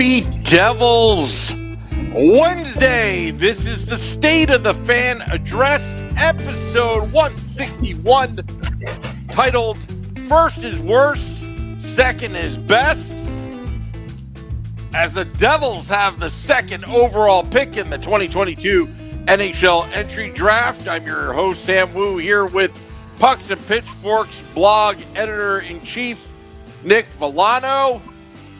Happy Devils Wednesday. This is the State of the Fan Address, episode 161, titled First is Worst, Second is Best. As the Devils have the second overall pick in the 2022 NHL entry draft, I'm your host, Sam Wu, here with Pucks and Pitchforks blog editor-in-chief, Nick Villano.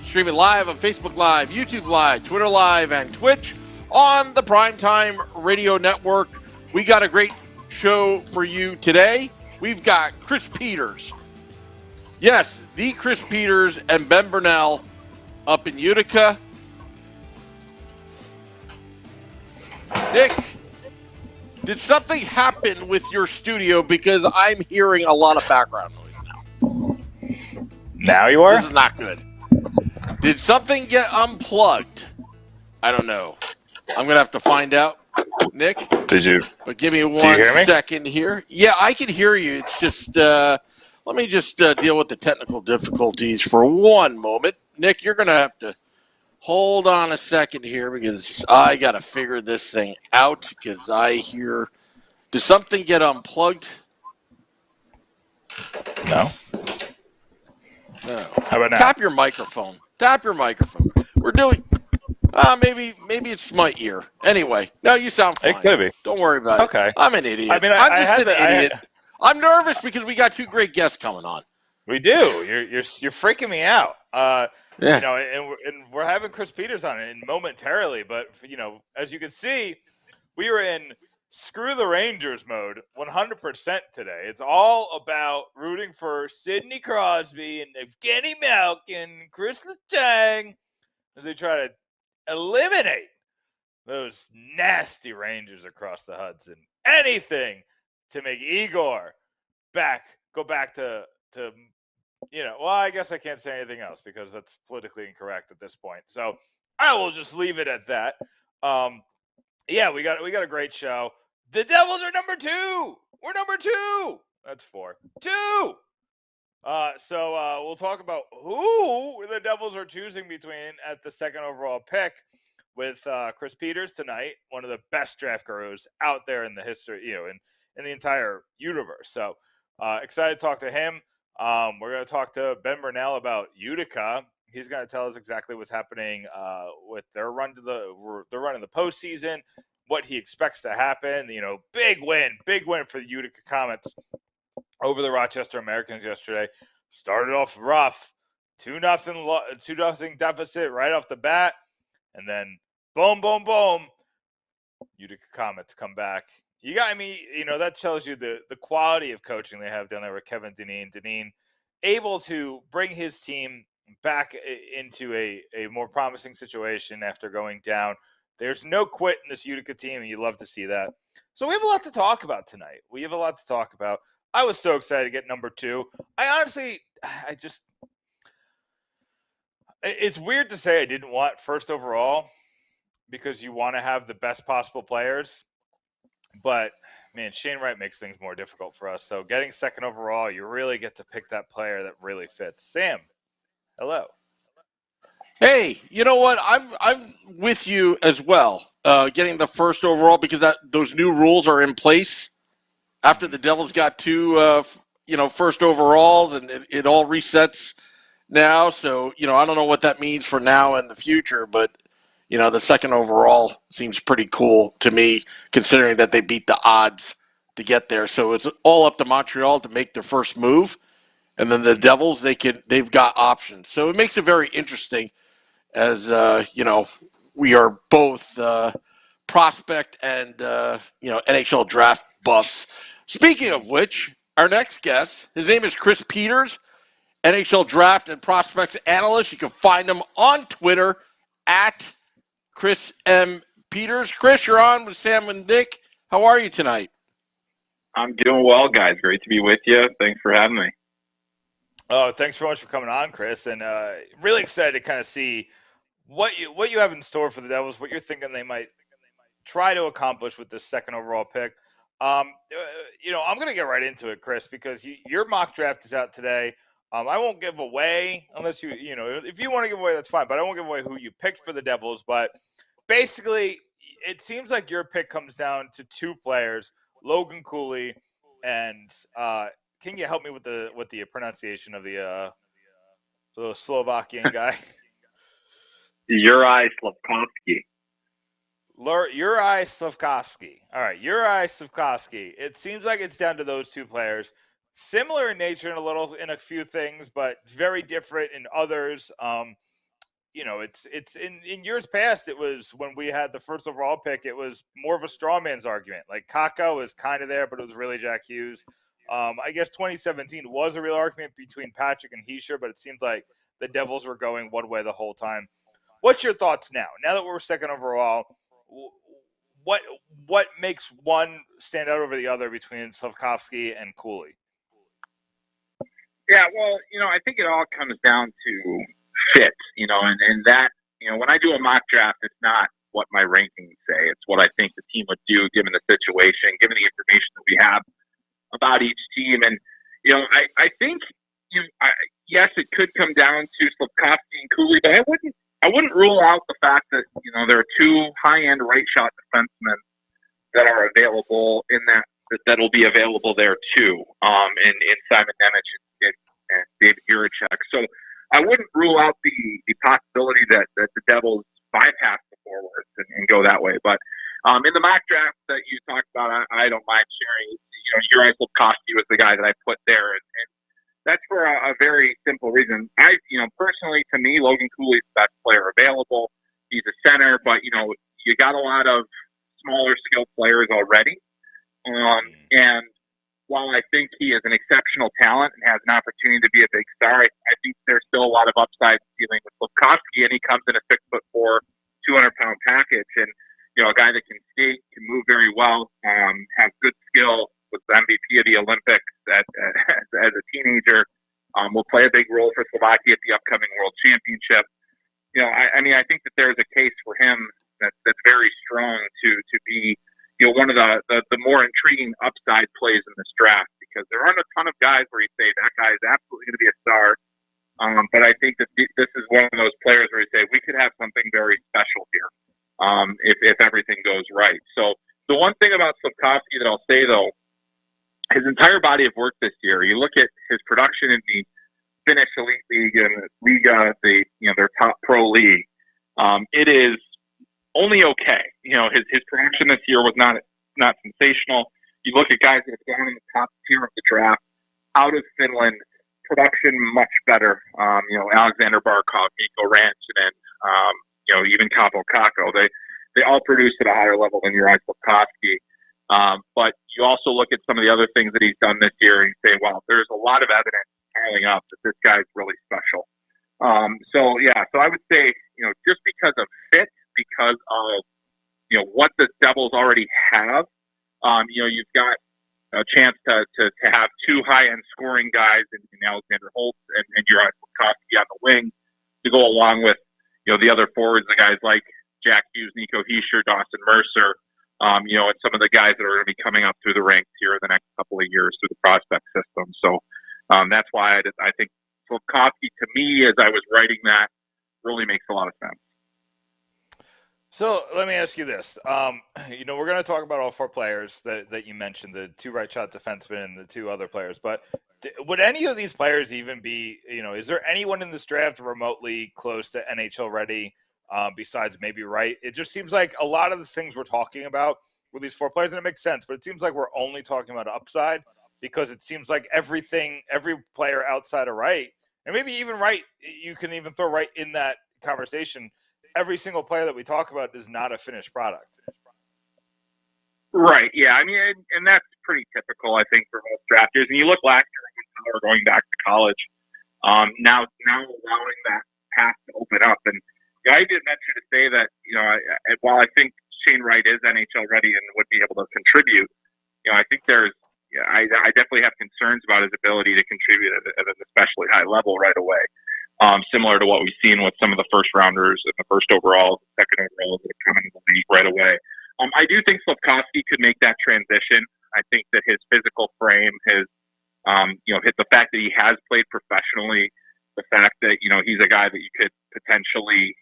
Streaming live on Facebook Live, YouTube Live, Twitter Live, and Twitch on the Primetime Radio Network. We got a great show for you today. We've got Chris Peters. Yes, the Chris Peters and Ben Birnell up in Utica. Nick, did something happen with your studio? Because I'm hearing a lot of background noise now. Now you are? This is not good. Did something get unplugged? I don't know. I'm going to have to find out, Nick. Did you? But give me one second here. Yeah, I can hear you. It's just, let me just deal with the technical difficulties for one moment. Nick, you're going to have to hold on a second here because I got to figure this thing out because I hear, did something get unplugged? No. No. How about now? Tap your microphone. We're doing. Maybe it's my ear. Anyway, no, you sound fine. It could be. Don't worry about it. Okay. I'm an idiot. I mean, I'm just an idiot. I'm nervous because we got two great guests coming on. We do. You're freaking me out. Yeah. You know, and we're having Chris Peters on it momentarily, but you know, as you can see, we are in screw the Rangers mode 100% today. It's all about rooting for Sidney Crosby and Evgeny Malkin, Chris Letang as they try to eliminate those nasty Rangers across the Hudson. Anything to make Igor go back to you know, well, I guess I can't say anything else because that's politically incorrect at this point. So I will just leave it at that. Yeah, we got a great show. The Devils are number 2. We're number 2. That's 4. 2. So we'll talk about who the Devils are choosing between at the second overall pick with Chris Peters tonight, one of the best draft gurus out there in the history, you know, in the entire universe. So excited to talk to him. We're going to talk to Ben Birnell about Utica. He's going to tell us exactly what's happening with their run in the postseason, what he expects to happen. You know, big win for the Utica Comets over the Rochester Americans yesterday. Started off rough, 2-0 deficit right off the bat, and then boom, Utica Comets come back. That tells you the quality of coaching they have down there with Kevin Dineen. Dineen able to bring his team back into a more promising situation after going down. There's no quit in this Utica team, and you love to see that. So we have a lot to talk about tonight. I was so excited to get number 2. It's weird to say I didn't want first overall because you want to have the best possible players. But, man, Shane Wright makes things more difficult for us. So getting second overall, you really get to pick that player that really fits. Sam, hello. Hey, you know what? I'm with you as well. Getting the first overall because those new rules are in place after the Devils got 2, first overalls, and it all resets now. So, I don't know what that means for now and the future, but the second overall seems pretty cool to me, considering that they beat the odds to get there. So it's all up to Montreal to make their first move, and then the Devils they've got options. So it makes it very interesting. As we are both prospect and NHL draft buffs. Speaking of which, our next guest, his name is Chris Peters, NHL draft and prospects analyst. You can find him on Twitter at Chris M. Peters. Chris, you're on with Sam and Nick. How are you tonight? I'm doing well, guys. Great to be with you. Thanks for having me. Oh, thanks so much for coming on, Chris. And really excited to kind of see what you have in store for the Devils, what you're thinking they might try to accomplish with this second overall pick. I'm going to get right into it, Chris, because your mock draft is out today. I won't give away unless if you want to give away, that's fine. But I won't give away who you picked for the Devils. But basically, it seems like your pick comes down to two players, Logan Cooley and can you help me with the pronunciation of the Slovakian guy? Juraj Slafkovsky. Juraj Slafkovsky. All right, Juraj Slafkovsky. It seems like it's down to those two players. Similar in nature in a few things, but very different in others. It's in years past. It was when we had the first overall pick. It was more of a straw man's argument. Like Kakko was kind of there, but it was really Jack Hughes. I guess 2017 was a real argument between Patrick and Hischier, but it seemed like the Devils were going one way the whole time. What's your thoughts now? Now that we're second overall, what makes one stand out over the other between Slafkovsky and Cooley? Yeah, well, I think it all comes down to fit, and that, when I do a mock draft, it's not what my rankings say. It's what I think the team would do given the situation, given the information that we have about each team. And, I think, yes, it could come down to Slafkovsky and Cooley, but I wouldn't rule out the fact that, there are two high-end right shot defensemen that are available that'll be available there too, in Simon Nemec and David Jiricek. So I wouldn't rule out the possibility that the Devils bypass the forwards and go that way. But in the mock draft that you talked about, I don't mind sharing. Juraj Slafkovsky was the guy that I put there, and that's for a very simple reason. Personally, to me, Logan Cooley's the best player available. He's a center, but you got a lot of smaller skilled players already. And while I think he is an exceptional talent and has an opportunity to be a big star, I think there's still a lot of upside dealing with Slafkovsky, and he comes in a 6'4", 200-pound package, and a guy that can skate, can move very well, has good skill, was the MVP of the Olympics as a teenager, will play a big role for Slovakia at the upcoming World Championship. I think that there's a case for him that's very strong to be one of the more intriguing upside plays in this draft, because there aren't a ton of guys where you say that guy is absolutely going to be a star. But I think that this is one of those players where you say we could have something very special here if everything goes right. So the one thing about Slafkovsky that I'll say, though, his entire body of work this year, you look at his production in the Finnish Elite League and Liga, their top pro league, it is only okay. His production this year was not sensational. You look at guys that have gone in the top tier of the draft out of Finland, production much better. Alexander Barkov, Mikko Rantanen, even Kaapo Kakko. They all produced at a higher level than Juraj Slafkovsky. But you also look at some of the other things that he's done this year and you say, wow, there's a lot of evidence piling up that this guy's really special. So I would say, just because of fit, because of, what the Devils already have, you've got a chance to have two high-end scoring guys in Alexander Holtz and Juraj Slafkovsky on the wing to go along with, the other forwards, the guys like Jack Hughes, Nico Hischier, Dawson Mercer, and some of the guys that are going to be coming up through the ranks here in the next couple of years through the prospect system. So that's why I think Slafkovsky, to me, as I was writing that, really makes a lot of sense. So let me ask you this. We're going to talk about all four players that you mentioned, the two right shot defensemen and the two other players. But would any of these players even be, is there anyone in this draft remotely close to NHL ready besides maybe Wright? It just seems like a lot of the things we're talking about with these four players, and it makes sense, but it seems like we're only talking about upside because it seems like every player outside of Wright, and maybe even Wright, you can even throw Wright in that conversation. Every single player that we talk about is not a finished product. Right. Yeah. And that's pretty typical, I think, for most drafters. And you look last year when they were going back to college. Now allowing that path to open up. And I did mention to say that, while I think Shane Wright is NHL ready and would be able to contribute, I think I definitely have concerns about his ability to contribute at an especially high level right away. Similar to what we've seen with some of the first rounders and the first overall, second overall that are coming in the league right away. I do think Slafkovsky could make that transition. I think that his physical frame, his The fact that he has played professionally, the fact that, he's a guy that you could potentially,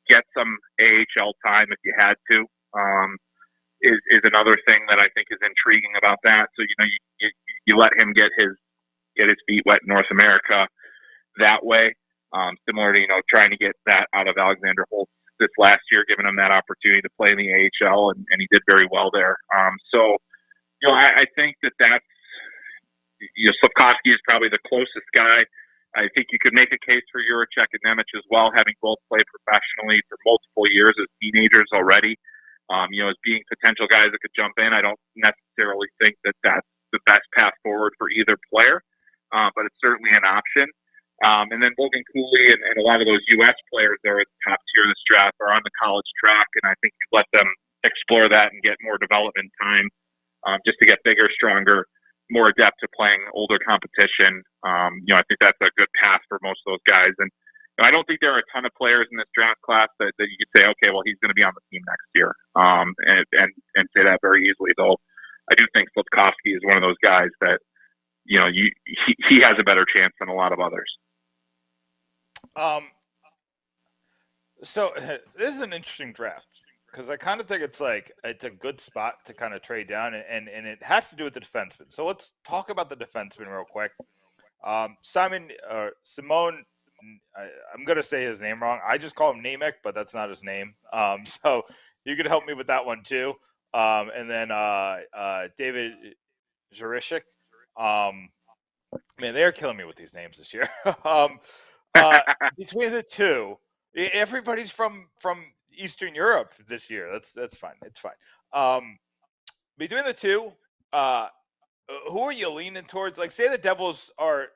get some AHL time if you had to, is another thing that I think is intriguing about that. So, you let him get his feet wet in North America that way. Similar to, trying to get that out of Alexander Holtz this last year, giving him that opportunity to play in the AHL, and he did very well there. I think that's, Slafkovsky is probably the closest guy. I think you could make a case for Juracek and Nemec as well, having both played professionally for multiple years as teenagers already. As being potential guys that could jump in. I don't necessarily think that that's the best path forward for either player, but it's certainly an option. And then Logan Cooley and a lot of those U.S. players that are at the top tier of this draft are on the college track, and I think you let them explore that and get more development time just to get bigger, stronger, more adept to playing older competition. I think that's a good path for most of those guys. And I don't think there are a ton of players in this draft class that you could say, okay, well, he's going to be on the team next year, and say that very easily. Though I do think Slafkovsky is one of those guys that, he has a better chance than a lot of others. So this is an interesting draft because I kind of think it's a good spot to kind of trade down, and it has to do with the defenseman. So let's talk about the defenseman real quick. Simone, I'm going to say his name wrong. I just call him Nemec, but that's not his name. So you could help me with that one too. And then David Juracek. Man, they're killing me with these names this year. Between the two, everybody's from Eastern Europe this year. That's fine. It's fine. Between the two, who are you leaning towards? Like, say the Devils are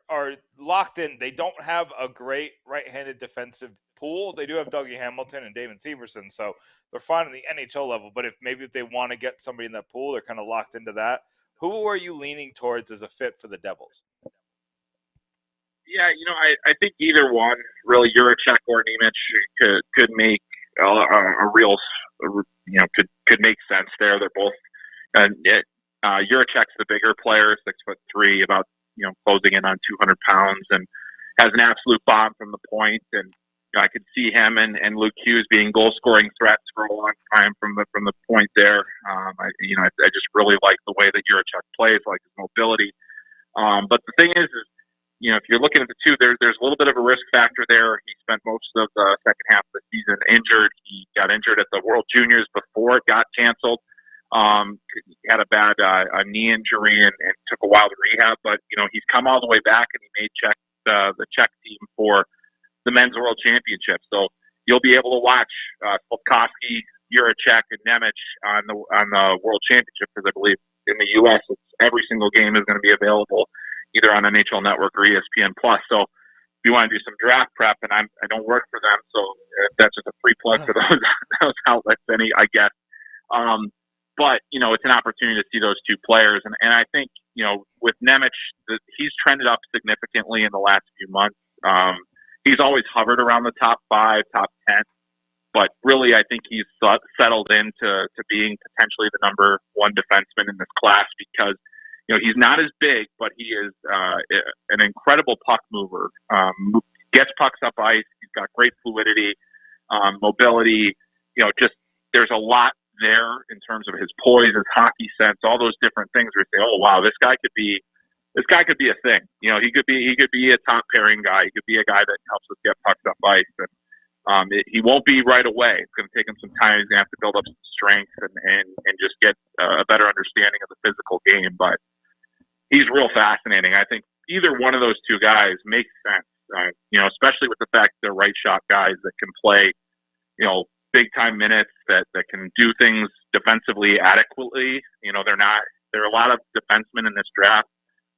locked in. They don't have a great right-handed defensive pool. They do have Dougie Hamilton and David Severson, so they're fine on the NHL level. But if they want to get somebody in that pool, they're kind of locked into that. Who are you leaning towards as a fit for the Devils? Yeah, I think either one, really, Juracek or Nemec could make a real, could make sense there. They're both, Juracek's the bigger player, 6'3", about, closing in on 200 pounds, and has an absolute bomb from the point. And I could see him and Luke Hughes being goal scoring threats for a long time from the point there. I just really like the way that Juracek plays, like his mobility. But the thing is, if you're looking at the two, there's a little bit of a risk factor there. He spent most of the second half of the season injured. He got injured at the World Juniors before it got canceled. He had a bad knee injury and took a while to rehab, but he's come all the way back, and he made the Czech team for the Men's World Championship. So you'll be able to watch Slafkovsky, Juracek, and Nemec on the World Championship, because I believe in the U.S. every single game is going to be available either on NHL Network or ESPN Plus. So if you want to do some draft prep, and I don't work for them, so that's just a free plug for those outlets, I guess. But it's an opportunity to see those two players, and I think with Nemec, he's trended up significantly in the last few months. He's always hovered around the top 5, top 10, but really I think he's settled into being potentially the number one defenseman in this class, because he's not as big, but he is an incredible puck mover. Gets pucks up ice. He's got great fluidity, mobility. Just there's a lot there in terms of his poise, his hockey sense, all those different things. Where you say, "Oh wow, this guy could be a thing." He could be a top pairing guy. He could be a guy that helps us get pucks up ice. And he won't be right away. It's going to take him some time. He's going to have to build up some strength and just get a better understanding of the physical game. But he's real fascinating. I think either one of those two guys makes sense, especially with the fact they're right shot guys that can play, big time minutes, that can do things defensively adequately. There are a lot of defensemen in this draft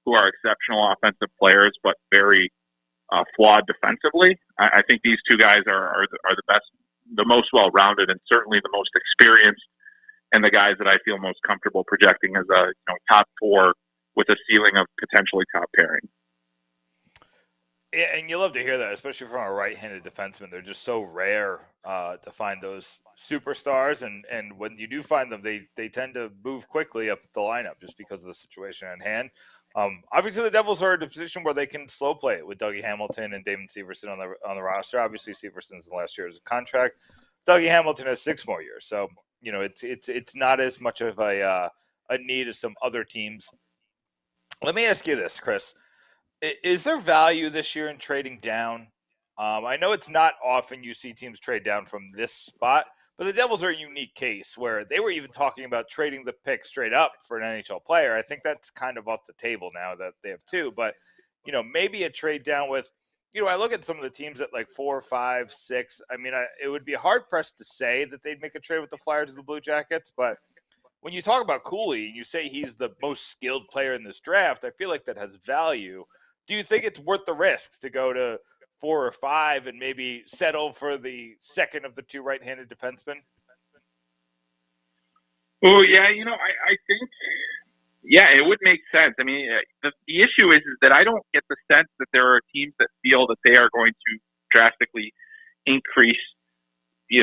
who are exceptional offensive players, but very flawed defensively. I think these two guys are the best, the most well-rounded, and certainly the most experienced, and the guys that I feel most comfortable projecting as a top 4 with a ceiling of potentially top pairing. Yeah, and you love to hear that, especially from a right-handed defenseman. They're just so rare to find those superstars, and when you do find them, they tend to move quickly up the lineup just because of the situation at hand. Obviously, the Devils are in a position where they can slow play it with Dougie Hamilton and Damon Severson on the roster. Obviously, Severson's in the last year of his contract. Dougie Hamilton has 6 more years, so it's not as much of a need as some other teams. Let me ask you this, Chris: is there value this year in trading down? I know it's not often you see teams trade down from this spot, but the Devils are a unique case where they were even talking about trading the pick straight up for an NHL player. I think that's kind of off the table now that they have 2, but maybe a trade down with, I look at some of the teams at like 4, 5, 6. I mean, it would be hard pressed to say that they'd make a trade with the Flyers or the Blue Jackets, but when you talk about Cooley and you say he's the most skilled player in this draft, I feel like that has value. Do you think it's worth the risks to go to 4 or 5 and maybe settle for the second of the 2 right-handed defensemen? Oh, yeah, I think, it would make sense. I mean, the issue is that I don't get the sense that there are teams that feel that they are going to drastically increase.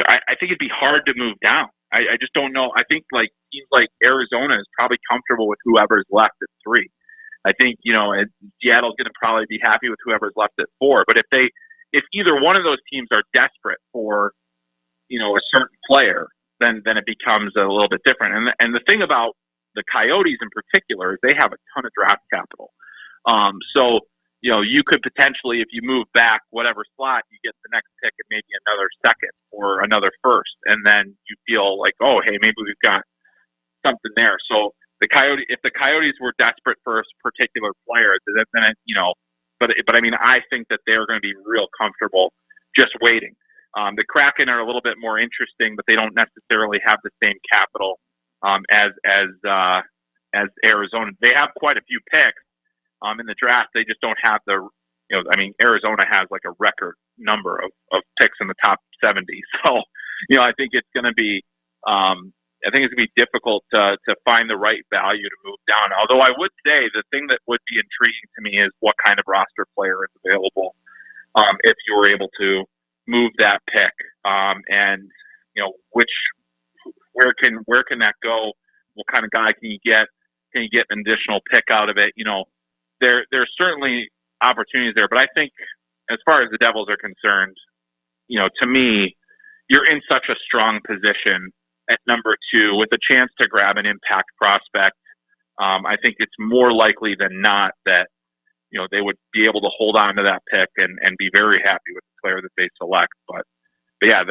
I think it'd be hard to move down. I just don't know. I think like teams like Arizona is probably comfortable with whoever's left at 3. I think, Seattle's going to probably be happy with whoever's left at 4. But if either one of those teams are desperate for, a certain player, then it becomes a little bit different. And the thing about the Coyotes in particular is they have a ton of draft capital. So, you could potentially, if you move back whatever slot, you get the next pick and maybe another second or another first. And then you feel like, oh, hey, maybe we've got something there. So if the Coyotes were desperate for a particular player, then but I mean, I think that they're going to be real comfortable just waiting. The Kraken are a little bit more interesting, but they don't necessarily have the same capital as Arizona. They have quite a few picks in the draft. They just don't have Arizona has like a record number of picks in the top 70. So, I think it's going to be difficult to find the right value to move down. Although I would say the thing that would be intriguing to me is what kind of roster player is available if you were able to move that pick, and where can that go? What kind of guy can you get? Can you get an additional pick out of it? There's certainly opportunities there, but I think as far as the Devils are concerned, to me, you're in such a strong position at number 2 with a chance to grab an impact prospect. I think it's more likely than not that, they would be able to hold on to that pick and be very happy with the player that they select. But yeah,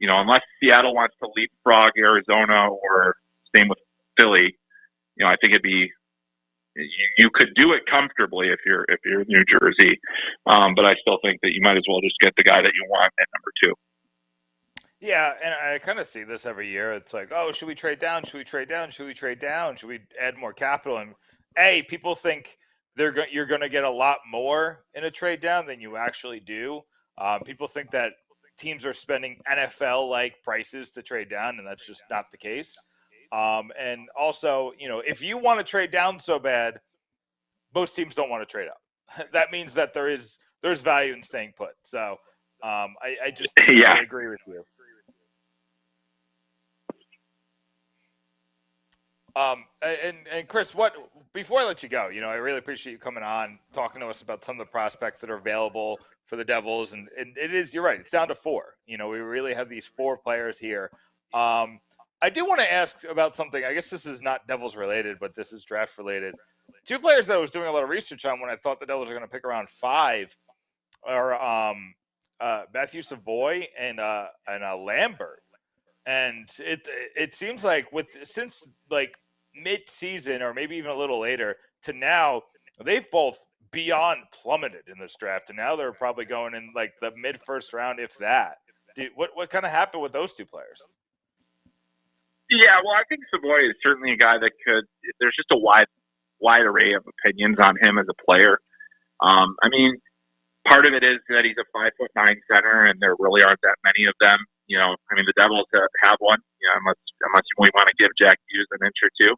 unless Seattle wants to leapfrog Arizona or same with Philly, I think you could do it comfortably if you're New Jersey. But I still think that you might as well just get the guy that you want at number 2. Yeah, and I kind of see this every year. It's like, oh, should we trade down? Should we trade down? Should we trade down? Should we add more capital? And people think you're going to get a lot more in a trade down than you actually do. People think that teams are spending NFL-like prices to trade down, and that's just not the case. And also, if you want to trade down so bad, most teams don't want to trade up. That means that there's value in staying put. So I just I agree with you. And Chris, before I let you go, I really appreciate you coming on, talking to us about some of the prospects that are available for the Devils. And it is, you're right, it's down to 4. We really have these 4 players here. I do want to ask about something. I guess this is not Devils related, but this is draft related. 2 players that I was doing a lot of research on when I thought the Devils were going to pick around 5 are Matthew Savoy and Lambert. And it seems like since mid-season or maybe even a little later to now, they've both beyond plummeted in this draft, and now they're probably going in like the mid-first round, if that. What kind of happened with those 2 players? Yeah, well, I think Savoy is certainly a guy that could. There's just a wide array of opinions on him as a player. I mean, part of it is that he's a 5'9" center, and there really aren't that many of them. The Devils have one. Unless we want to give Jack Hughes an inch or 2.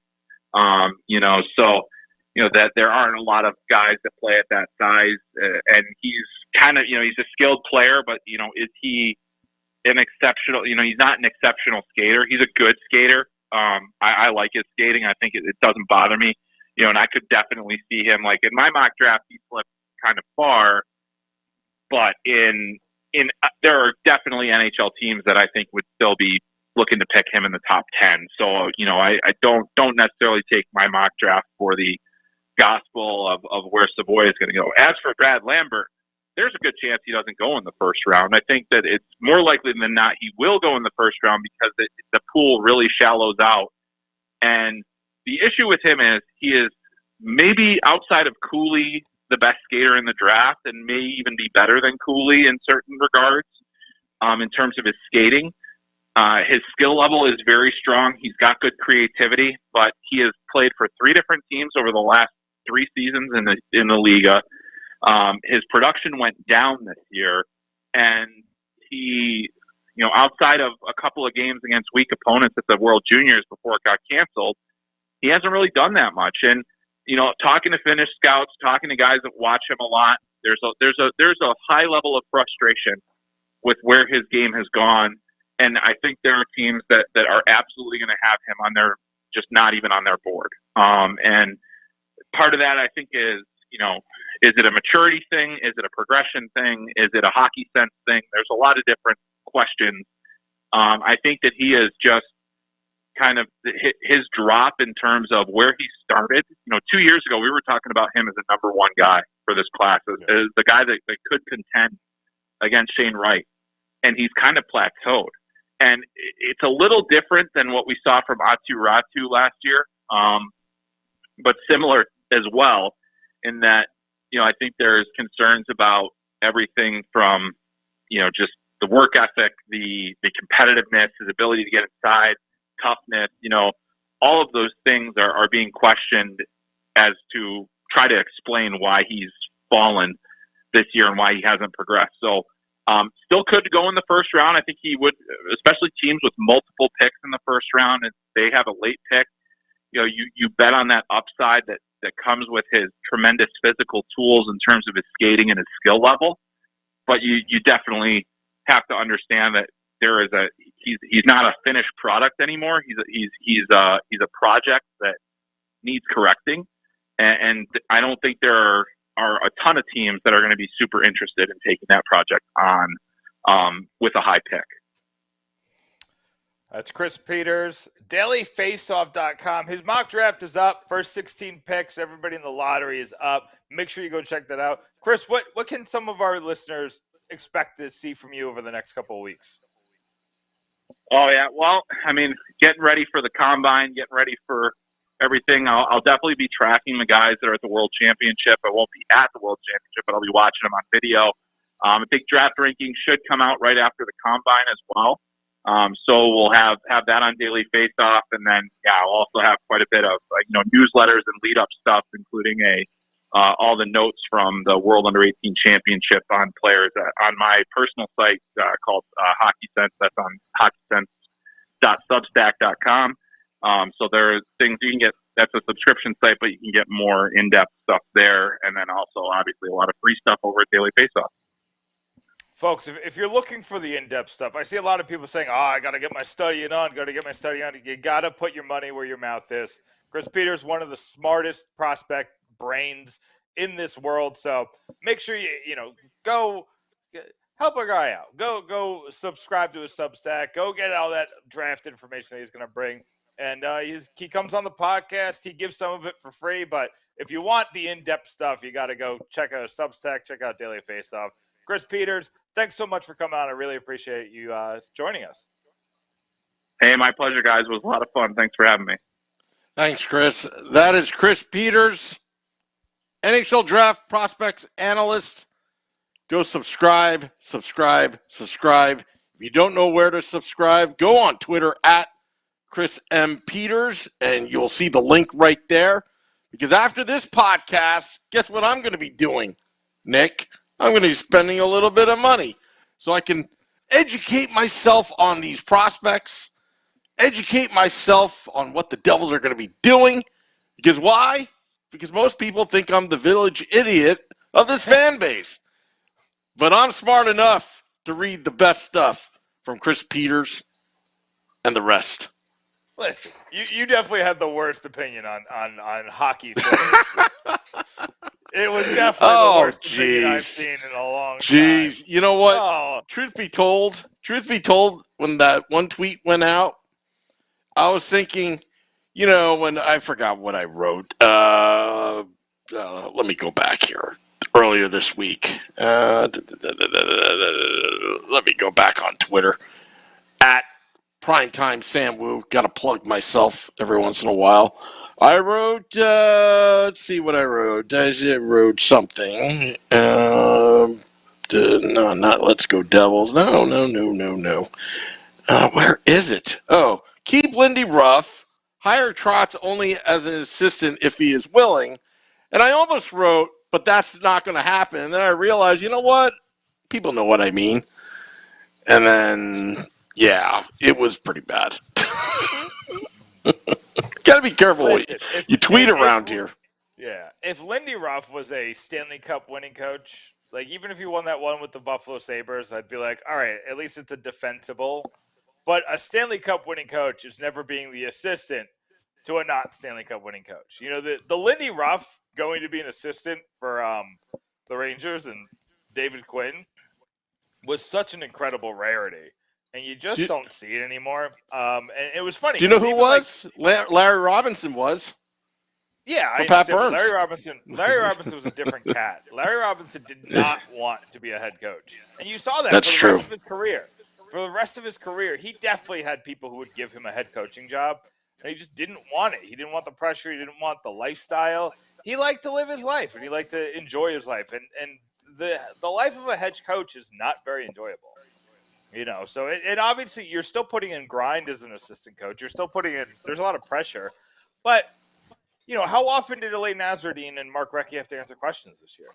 That there aren't a lot of guys that play at that size, and he's kind of, he's a skilled player, but is he an exceptional? He's not an exceptional skater. He's a good skater. I like his skating. I think it doesn't bother me. and I could definitely see him, like in my mock draft, he slipped kind of far, but there are definitely NHL teams that I think would still be looking to pick him in the top 10. So, I don't necessarily take my mock draft for the gospel of where Savoy is going to go. As for Brad Lambert, there's a good chance he doesn't go in the first round. I think that it's more likely than not he will go in the first round because the pool really shallows out. And the issue with him is he is maybe outside of Cooley the best skater in the draft and may even be better than Cooley in certain regards in terms of his skating. His skill level is very strong. He's got good creativity, but he has played for 3 different teams over the last 3 seasons in the Liga. His production went down this year, and he, outside of a couple of games against weak opponents at the World Juniors before it got canceled, he hasn't really done that much. And talking to Finnish scouts, talking to guys that watch him a lot, there's a high level of frustration with where his game has gone. And I think there are teams that are absolutely going to have him on their, just not even on their board. And part of that, I think, is it a maturity thing? Is it a progression thing? Is it a hockey sense thing? There's a lot of different questions. I think that he is just kind of his drop in terms of where he started. 2 years ago, we were talking about him as a number 1 guy for this class, as the guy that could contend against Shane Wright. And he's kind of plateaued. And it's a little different than what we saw from Atu Ratu last year, but similar as well in that, I think there's concerns about everything from, just the work ethic, the competitiveness, his ability to get inside, toughness, all of those things are being questioned as to try to explain why he's fallen this year and why he hasn't progressed. So still could go in the first round. I think he would, especially teams with multiple picks in the first round, and they have a late pick. You bet on that upside that comes with his tremendous physical tools in terms of his skating and his skill level. But you definitely have to understand that he's not a finished product anymore. He's a project that needs correcting, and I don't think there are a ton of teams that are going to be super interested in taking that project on with a high pick. That's Chris Peters, dailyfaceoff.com. His mock draft is up. First 16 picks. Everybody in the lottery is up. Make sure you go check that out. Chris, what can some of our listeners expect to see from you over the next couple of weeks? Oh, yeah. Well, getting ready for the Combine, getting ready for everything. I'll definitely be tracking the guys that are at the World Championship. I won't be at the World Championship, but I'll be watching them on video. I think draft rankings should come out right after the Combine as well. So we'll have that on Daily Faceoff, and then I'll also have quite a bit of newsletters and lead up stuff, including all the notes from the World Under 18 Championship on players on my personal site called Hockey Sense. That's on hockeysense.substack.com. So there are things you can get. That's a subscription site, but you can get more in-depth stuff there, and then also obviously a lot of free stuff over at Daily Faceoff. Folks, if you're looking for the in-depth stuff, I see a lot of people saying, I got to get my studying on, You got to put your money where your mouth is. Chris Peters, one of the smartest prospect brains in this world. So make sure you go help our guy out. Go subscribe to his Substack. Go get all that draft information that he's going to bring. And he comes on the podcast. He gives some of it for free. But if you want the in-depth stuff, you got to go check out Substack, check out Daily Faceoff. Chris Peters, thanks so much for coming on. I really appreciate you joining us. Hey, my pleasure, guys. It was a lot of fun. Thanks for having me. Thanks, Chris. That is Chris Peters, NHL Draft Prospects Analyst. Go subscribe. If you don't know where to subscribe, go on Twitter at Chris M. Peters, and you'll see the link right there. Because after this podcast, guess what I'm going to be doing, Nick? I'm going to be spending a little bit of money so I can educate myself on these prospects, educate myself on what the Devils are going to be doing. Because why? Because most people think I'm the village idiot of this fan base. But I'm smart enough to read the best stuff from Chris Peters and the rest. Listen, you definitely had the worst opinion on hockey. It was definitely the Oh, worst opinion I've jeez. seen in a long time. Jeez. You know what? Oh, Truth be told, when that one tweet went out, I was thinking, when I forgot what I wrote. Let me go back here. Earlier this week. Let me go back on Twitter. At Primetime Sam Wu. Got to plug myself every once in a while. I wrote, let's see what I wrote. I wrote something. No, not Let's Go Devils. No. Where is it? Oh, keep Lindy Ruff. Hire Trotz only as an assistant if he is willing. And I almost wrote, but that's not going to happen. And then I realized, you know what? People know what I mean. And then, yeah, it was pretty bad. Got to be careful what listen, you tweet around here. Yeah, if Lindy Ruff was a Stanley Cup winning coach, like even if he won that one with the Buffalo Sabres, I'd be like, all right, at least it's a defensible. But a Stanley Cup winning coach is never being the assistant to a not Stanley Cup winning coach. The Lindy Ruff going to be an assistant for the Rangers and David Quinn was such an incredible rarity. And you just don't see it anymore. And it was funny. Do you know who was? Larry Robinson was. Yeah, I Pat understand. Burns. Larry Robinson was a different cat. Larry Robinson did not want to be a head coach. And you saw that That's for the true. rest of his career. For the rest of his career, he definitely had people who would give him a head coaching job. And he just didn't want it. He didn't want the pressure. He didn't want the lifestyle. He liked to live his life, and he liked to enjoy his life. And the life of a head coach is not very enjoyable. So it obviously you're still putting in grind as an assistant coach. You're still putting in. There's a lot of pressure, but how often did Elaine Nasruddin and Mark Recchi have to answer questions this year?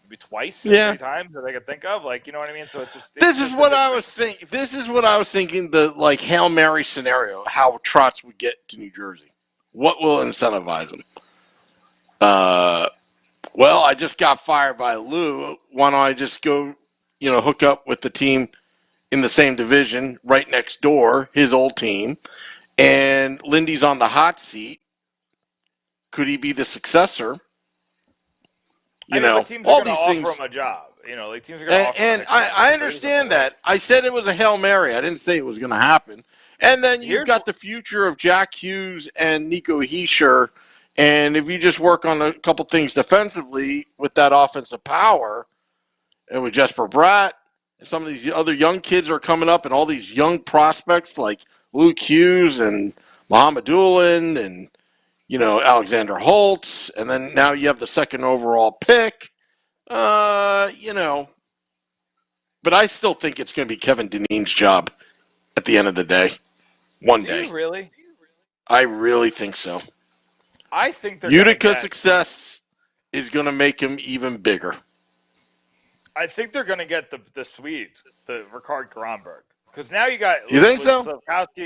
Maybe twice, or 3 times that I could think of. Like, you know what I mean? So it's just. This is what I was thinking. This is what I was thinking. The Hail Mary scenario. How Trotz would get to New Jersey. What will incentivize him? Well, I just got fired by Lou. Why don't I just go, hook up with the team in the same division right next door, his old team, and Lindy's on the hot seat. Could he be the successor? But teams all are these offer things. him a job. Like teams are going to offer. And I understand that. I said it was a Hail Mary. I didn't say it was going to happen. And then you've got the future of Jack Hughes and Nico Hischier. And if you just work on a couple things defensively with that offensive power, and with Jesper Bratt, and some of these other young kids are coming up, and all these young prospects like Luke Hughes and Mohamed Doolin and Alexander Holtz, and then now you have the second overall pick. But I still think it's going to be Kevin Dineen's job at the end of the day. One day. Do you really? I really think so. I think they're Utica's success is going to make him even bigger. I think they're going to get the Swede, the Ricard Gronberg, because now you got. You think so?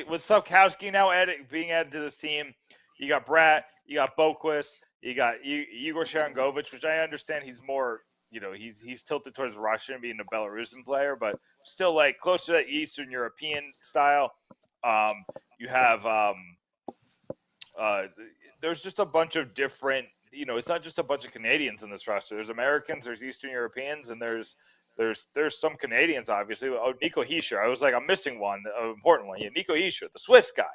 With Slavkowski now being added to this team, you got Bratt, you got Boquist, you got Igor Sharangovich, which I understand he's more. He's tilted towards Russian, being a Belarusian player, but still like close to that Eastern European style. You have there's just a bunch of different. It's not just a bunch of Canadians in this roster. There's Americans, there's Eastern Europeans, and there's some Canadians, obviously. Oh, Nico Hischier. I was like, I'm missing one, an important one. Yeah, Nico Hischier, the Swiss guy.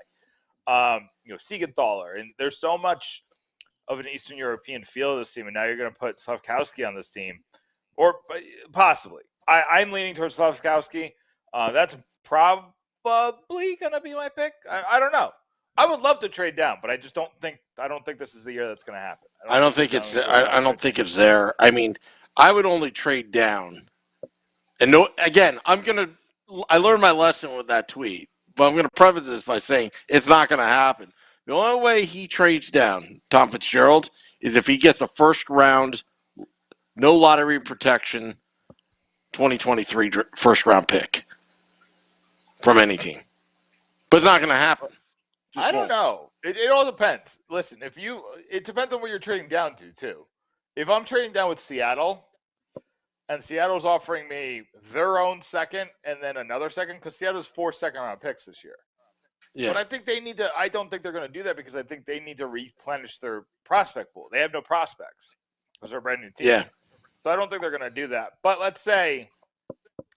Siegenthaler. And there's so much of an Eastern European feel to this team, and now you're going to put Slavkowski on this team. Or possibly. I'm leaning towards Slavkowski. That's probably going to be my pick. I don't know. I would love to trade down, but I don't think this is the year that's going to happen. I don't think it's there. I mean, I would only trade down. And I learned my lesson with that tweet, but I'm going to preface this by saying it's not going to happen. The only way he trades down, Tom Fitzgerald, is if he gets a first round, no lottery protection, 2023 first round pick from any team. But it's not going to happen. I don't know. It all depends. Listen, it depends on what you're trading down to, too. If I'm trading down with Seattle, and Seattle's offering me their own second and then another second, because Seattle's 4 second-round picks this year. Yeah. But I think they need to. I don't think they're going to do that because I think they need to replenish their prospect pool. They have no prospects because they're a brand new team. Yeah. So I don't think they're going to do that. But let's say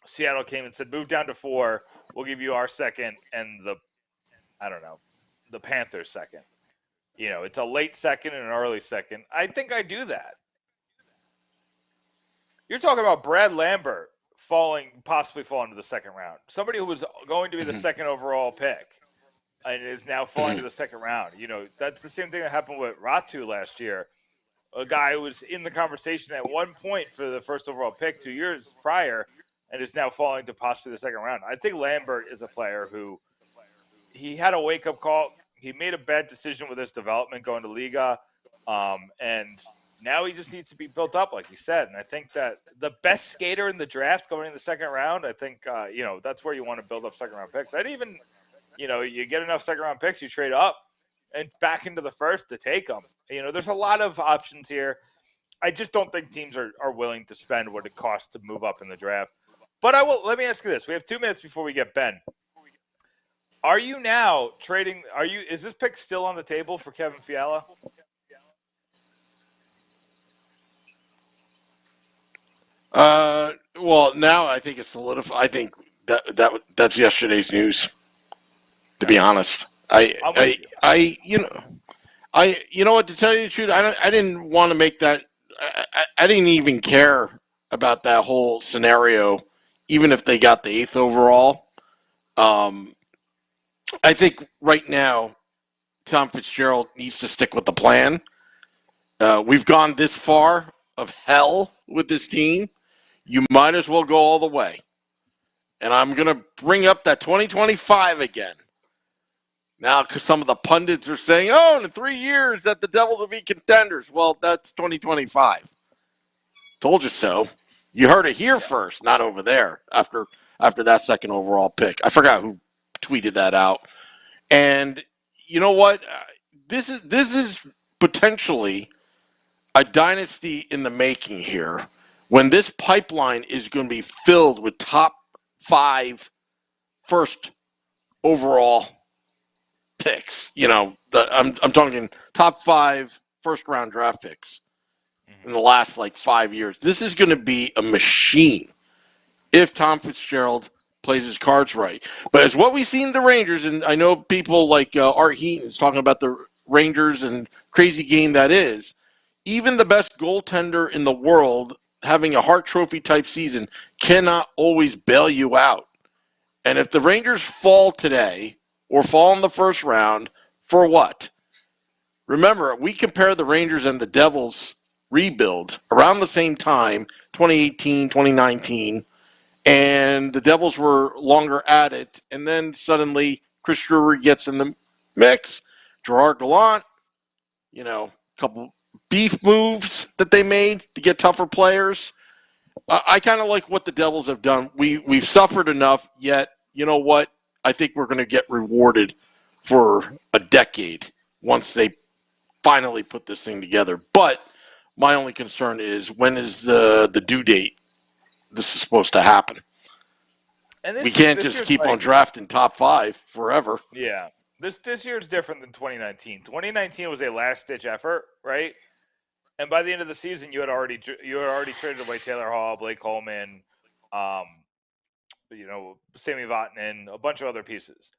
Seattle came and said, "Move down to 4. We'll give you our second and the Panthers second. It's a late second and an early second. I think I do that. You're talking about Brad Lambert possibly falling to the second round. Somebody who was going to be the second overall pick and is now falling to the second round. That's the same thing that happened with Ratu last year. A guy who was in the conversation at one point for the first overall pick 2 years prior and is now falling to possibly the second round. I think Lambert is a player who he had a wake-up call. He made a bad decision with his development going to Liga, and now he just needs to be built up, like you said. And I think that the best skater in the draft going in the second round, I think, that's where you want to build up second-round picks. I'd even, you get enough second-round picks, you trade up and back into the first to take them. There's a lot of options here. I just don't think teams are willing to spend what it costs to move up in the draft. But let me ask you this. We have 2 minutes before we get Ben. Are you now trading? Is this pick still on the table for Kevin Fiala? Well, now I think it's solidified. I think that's yesterday's news. To be honest, you know what? To tell you the truth, I didn't want to make that. I didn't even care about that whole scenario, even if they got the 8th overall. I think right now, Tom Fitzgerald needs to stick with the plan. We've gone this far of hell with this team. You might as well go all the way. And I'm going to bring up that 2025 again. Now, because some of the pundits are saying, in 3 years that the Devils will be contenders. Well, that's 2025. Told you so. You heard it here first, not over there after that second overall pick. I forgot who tweeted that out. And you know what? This is potentially a dynasty in the making here when this pipeline is going to be filled with top 5 first overall picks. I'm talking top 5 first round draft picks in the last 5 years. This is going to be a machine if Tom Fitzgerald plays his cards right. But as what we've seen the Rangers, and I know people like Art Heaton is talking about the Rangers and crazy game that is, even the best goaltender in the world having a Hart Trophy type season cannot always bail you out. And if the Rangers fall today or fall in the first round, for what? Remember, we compare the Rangers and the Devils rebuild around the same time, 2018, 2019, and the Devils were longer at it. And then suddenly Chris Drury gets in the mix. Gerard Gallant, a couple beef moves that they made to get tougher players. I kind of like what the Devils have done. We've suffered enough, yet, you know what? I think we're going to get rewarded for a decade once they finally put this thing together. But my only concern is, when is the due date this is supposed to happen? And we can't just keep on drafting top 5 forever. Yeah. This year is different than 2019. 2019 was a last-ditch effort, right? And by the end of the season, you had already traded away Taylor Hall, Blake Coleman, Sami Vatanen, a bunch of other pieces.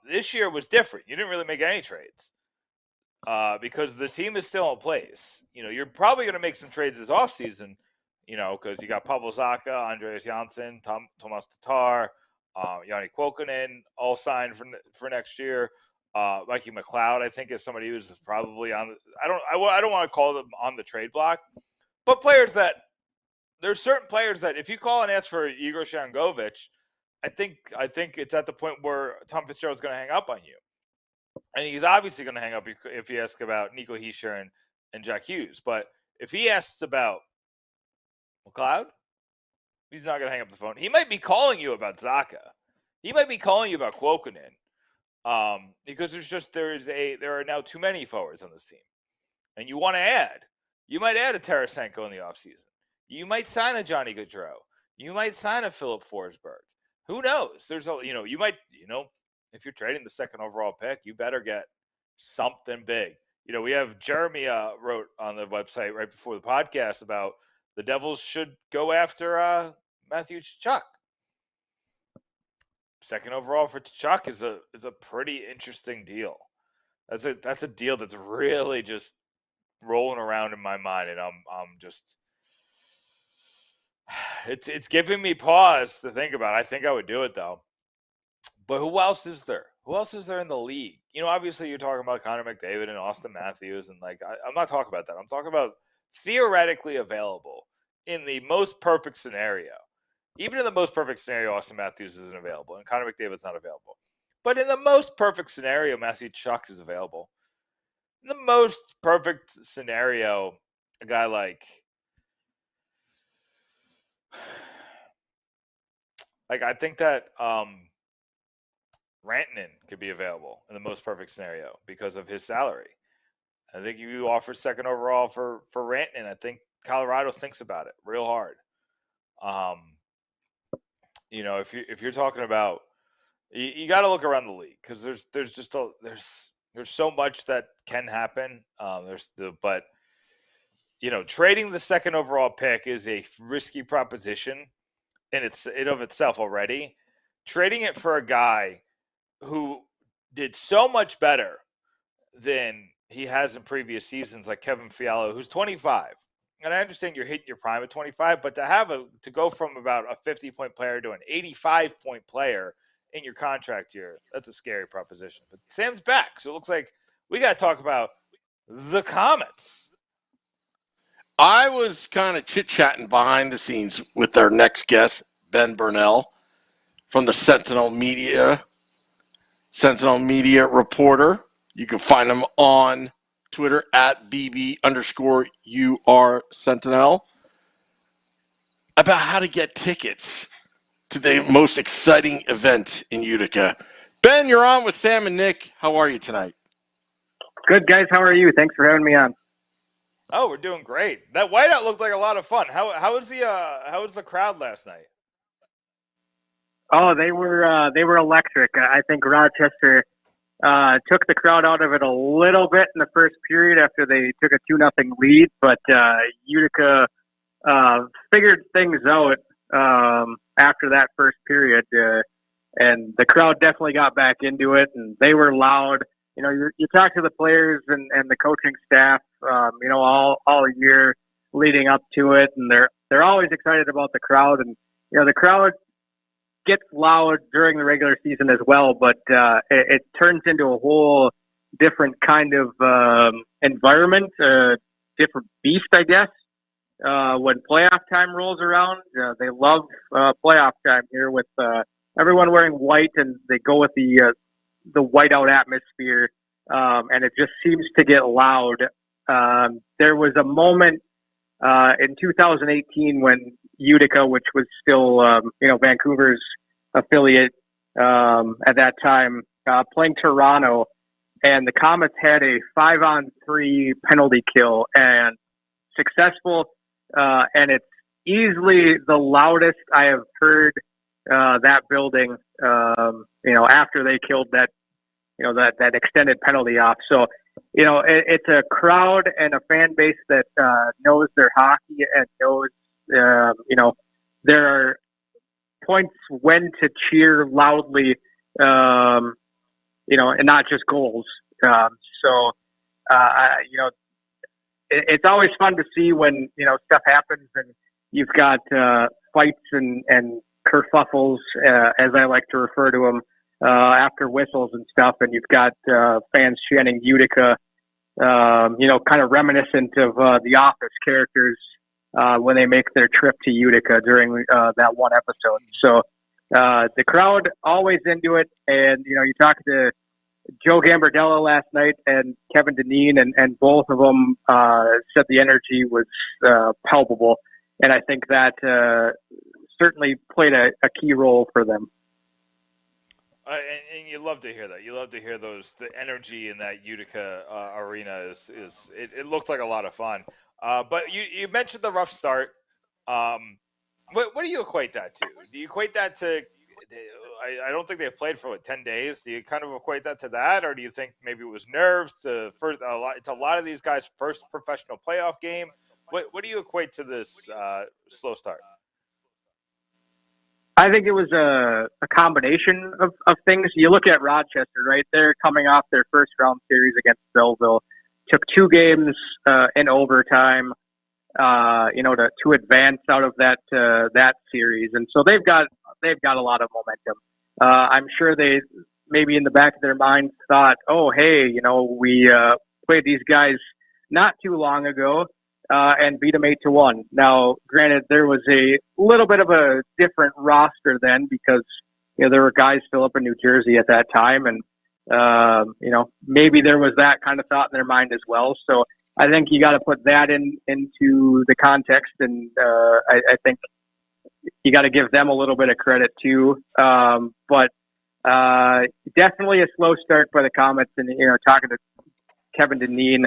This year was different. You didn't really make any trades because the team is still in place. You're probably going to make some trades this offseason, because you got Pavel Zacha, Andreas Janssen, Tomas Tatar, Yanni Kuokkanen, all signed for next year. Mikey McLeod, I think, is somebody who's probably on. I don't want to call them on the trade block, but there's certain players that if you call and ask for Igor Sharangovich, I think it's at the point where Tom Fitzgerald's going to hang up on you, and he's obviously going to hang up if he asks about Nico Hischier and Jack Hughes. But if he asks about McLeod, he's not going to hang up the phone. He might be calling you about Zacha. He might be calling you about Kuokkanen. Because there are now too many forwards on this team. And you want to add. You might add a Tarasenko in the offseason. You might sign a Johnny Gaudreau. You might sign a Philip Forsberg. Who knows? There's you might, if you're trading the second overall pick, you better get something big. We have Jeremy wrote on the website right before the podcast about the Devils should go after Matthew Tkachuk. Second overall for Tkachuk is a pretty interesting deal. That's a deal that's really just rolling around in my mind, and I'm just it's giving me pause to think about. I think I would do it though. But who else is there? Who else is there in the league? Obviously you're talking about Connor McDavid and Austin Matthews, and I'm not talking about that. I'm talking about theoretically available in the most perfect scenario. Even in the most perfect scenario, Austin Matthews isn't available, and Connor McDavid's not available. But in the most perfect scenario, Matthew Tkachuk is available. In the most perfect scenario, a guy like I think that Rantanen could be available in the most perfect scenario because of his salary. I think if you offer second overall for Rantanen, I think Colorado thinks about it real hard. If you're talking about, you got to look around the league because there's so much that can happen. But trading the second overall pick is a risky proposition in of itself already. Trading it for a guy who did so much better than he has in previous seasons, like Kevin Fiala, who's 25. And I understand you're hitting your prime at 25, but to go from about a 50-point player to an 85-point player in your contract year, that's a scary proposition. But Sam's back, so it looks like we got to talk about the Comets. I was kind of chit-chatting behind the scenes with our next guest, Ben Birnell, from the Sentinel Media reporter. You can find him on Twitter at BB_UR Sentinel, about how to get tickets to the most exciting event in Utica. Ben, you're on with Sam and Nick. How are you tonight? Good, guys. How are you? Thanks for having me on. Oh, we're doing great. That whiteout looked like a lot of fun. How was the crowd last night? Oh, they were electric. I think Rochester took the crowd out of it a little bit in the first period after they took a 2-0 lead, but Utica figured things out after that first period, and the crowd definitely got back into it, and they were loud. You talk to the players and the coaching staff, all year leading up to it, and they're always excited about the crowd, and the crowd gets loud during the regular season as well, but it turns into a whole different kind of environment, different beast, I guess. When playoff time rolls around, they love playoff time here with everyone wearing white, and they go with the whiteout atmosphere, and it just seems to get loud. There was a moment in 2018 when Utica, which was still Vancouver's affiliate at that time, playing Toronto, and the Comets had a 5-on-3 penalty kill and successful, and it's easily the loudest I have heard that building after they killed that that extended penalty off. So it's a crowd and a fan base that knows their hockey and knows there are points when to cheer loudly, and not just goals. It's always fun to see when stuff happens and you've got fights and kerfuffles, as I like to refer to them, after whistles and stuff, and you've got fans chanting Utica, kind of reminiscent of the Office characters when they make their trip to Utica during that one episode. So the crowd always into it, and you talk to Joe Gambardella last night and Kevin Dineen, and both of them said the energy was palpable, and I think that certainly played a key role for them. And you love to hear that. You love to hear the energy in that Utica arena it looked like a lot of fun. But you mentioned the rough start. What do you equate that to? Do you equate that to I don't think they've played for 10 days. Do you kind of equate that to that, or do you think maybe it was nerves to first it's a lot of these guys' first professional playoff game? What do you equate to this slow start? I think it was a combination of things. You look at Rochester, right? They're coming off their first round series against Belleville, took 2 games in overtime, to advance out of that series, and so they've got a lot of momentum. I'm sure they maybe in the back of their minds thought, oh, hey, we played these guys not too long ago. And beat them 8-1. Now, granted, there was a little bit of a different roster then because there were guys still up in New Jersey at that time, and maybe there was that kind of thought in their mind as well. So I think you got to put that into the context, and I think you got to give them a little bit of credit too. But definitely a slow start by the Comets, and talking to Kevin Deneen.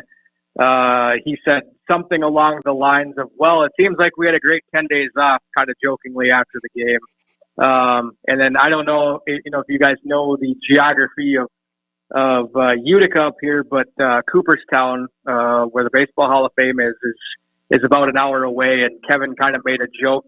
He said something along the lines of, well, it seems like we had a great 10 days off, kind of jokingly after the game. And then I don't know, if you guys know the geography of Utica up here, but Cooperstown, where the Baseball Hall of Fame is about an hour away. And Kevin kind of made a joke,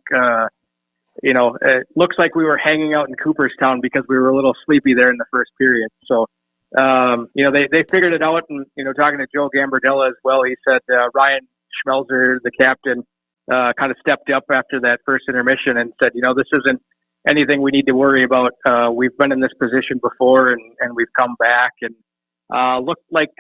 it looks like we were hanging out in Cooperstown because we were a little sleepy there in the first period. So, they figured it out, and, talking to Joe Gambardella as well, he said, Ryan Schmelzer, the captain, kind of stepped up after that first intermission and said, this isn't anything we need to worry about. We've been in this position before and we've come back, and, looked like,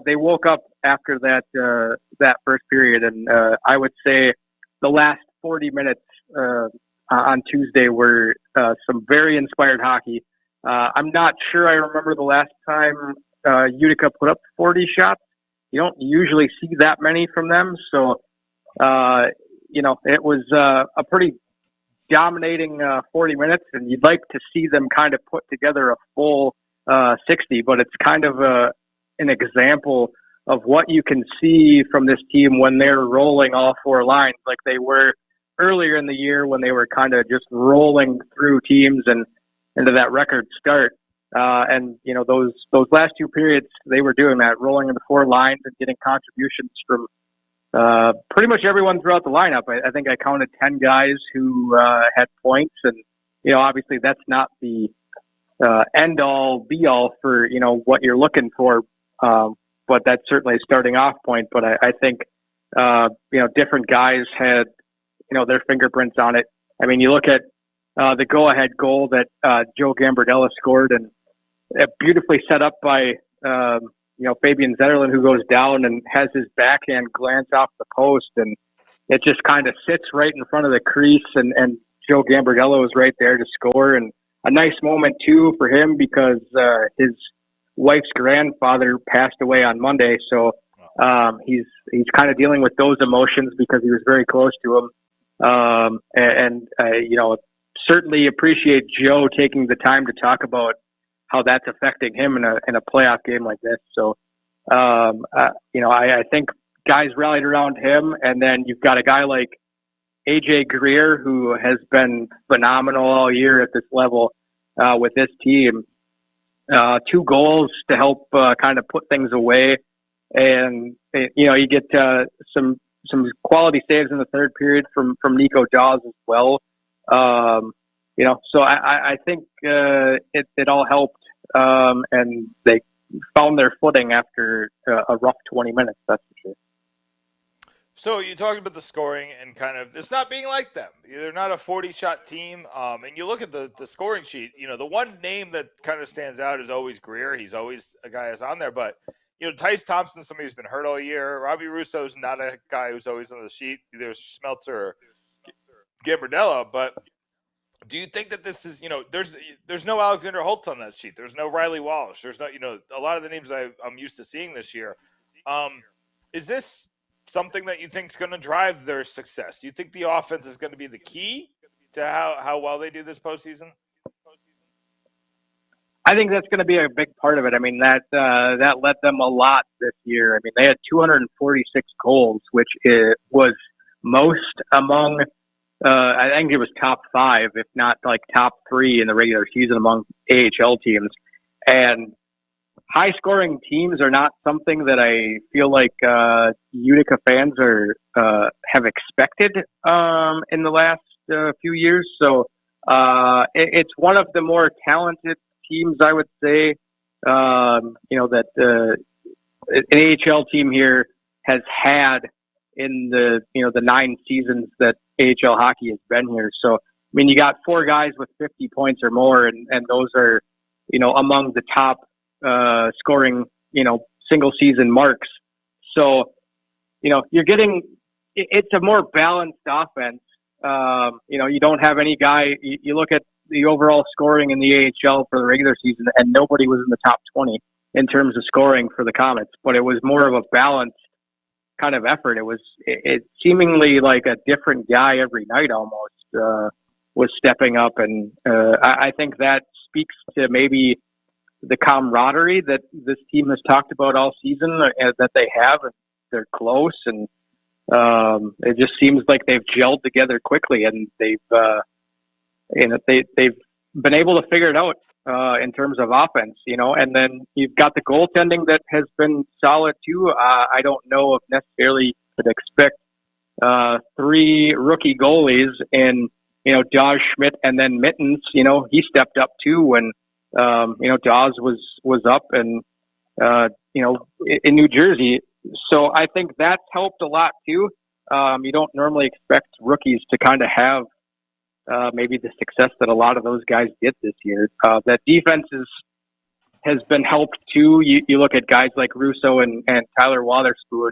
they woke up after that first period. And, I would say the last 40 minutes, on Tuesday were, some very inspired hockey. I'm not sure I remember the last time Utica put up 40 shots. You don't usually see that many from them. So, it was a pretty dominating 40 minutes, and you'd like to see them kind of put together a full 60, but it's kind of an example of what you can see from this team when they're rolling all 4 lines like they were earlier in the year when they were kind of just rolling through teams and into that record start. And those last 2 periods, they were doing that, rolling into 4 lines and getting contributions from pretty much everyone throughout the lineup. I think I counted 10 guys who had points, and obviously that's not the end all be all for what you're looking for, but that's certainly a starting off point. But I think different guys had their fingerprints on it. I mean, you look at the go-ahead goal that Joe Gambardella scored, and beautifully set up by Fabian Zetterlund, who goes down and has his backhand glance off the post, and it just kind of sits right in front of the crease, and Joe Gambardella was right there to score. And a nice moment too for him because his wife's grandfather passed away on Monday, so he's kind of dealing with those emotions because he was very close to him. Certainly appreciate Joe taking the time to talk about how that's affecting him in a playoff game like this. So, I think guys rallied around him, and then you've got a guy like AJ Greer, who has been phenomenal all year at this level with this team. 2 goals to help kind of put things away, and you get some quality saves in the third period from Nico Dawes as well. So I think it all helped, and they found their footing after a rough 20 minutes, that's for sure. So you talked about the scoring and kind of it's not being like them. They're not a 40-shot team. And you look at the scoring sheet, the one name that kind of stands out is always Greer. He's always a guy that's on there. But, Tice Thompson, somebody who's been hurt all year. Robbie Russo's not a guy who's always on the sheet. Either Schmelzer or Gambardella. But do you think that this is, there's no Alexander Holtz on that sheet. There's no Riley Walsh. There's no, a lot of the names I'm used to seeing this year. Is this something that you think is going to drive their success? Do you think the offense is going to be the key to how well they do this postseason? I think that's going to be a big part of it. I mean, that led them a lot this year. I mean, they had 246 goals, which was most among I think it was top 5, if not like top 3 in the regular season among AHL teams. And high scoring teams are not something that I feel like Utica fans have expected in the last few years. So it's one of the more talented teams, I would say. That an AHL team here has had in the 9 seasons that AHL hockey has been here. So I mean, you got 4 guys with 50 points or more, and those are among the top scoring single season marks. So you're getting it's a more balanced offense. You don't have any guy. You look at the overall scoring in the AHL for the regular season, and nobody was in the top 20 in terms of scoring for the Comets. But it was more of a balanced kind of effort. It seemingly like a different guy every night almost was stepping up, and I think that speaks to maybe the camaraderie that this team has talked about all season that they have. They're close, and it just seems like they've gelled together quickly, and they've been able to figure it out in terms of offense, and then you've got the goaltending that has been solid too. I don't know if necessarily could expect 3 rookie goalies and, Dawes, Schmidt, and then Mittens, he stepped up too when, Dawes was up and, in New Jersey. So I think that's helped a lot too. You don't normally expect rookies to kind of have maybe the success that a lot of those guys did this year. That defense has been helped too. You look at guys like Russo and Tyler Wotherspoon,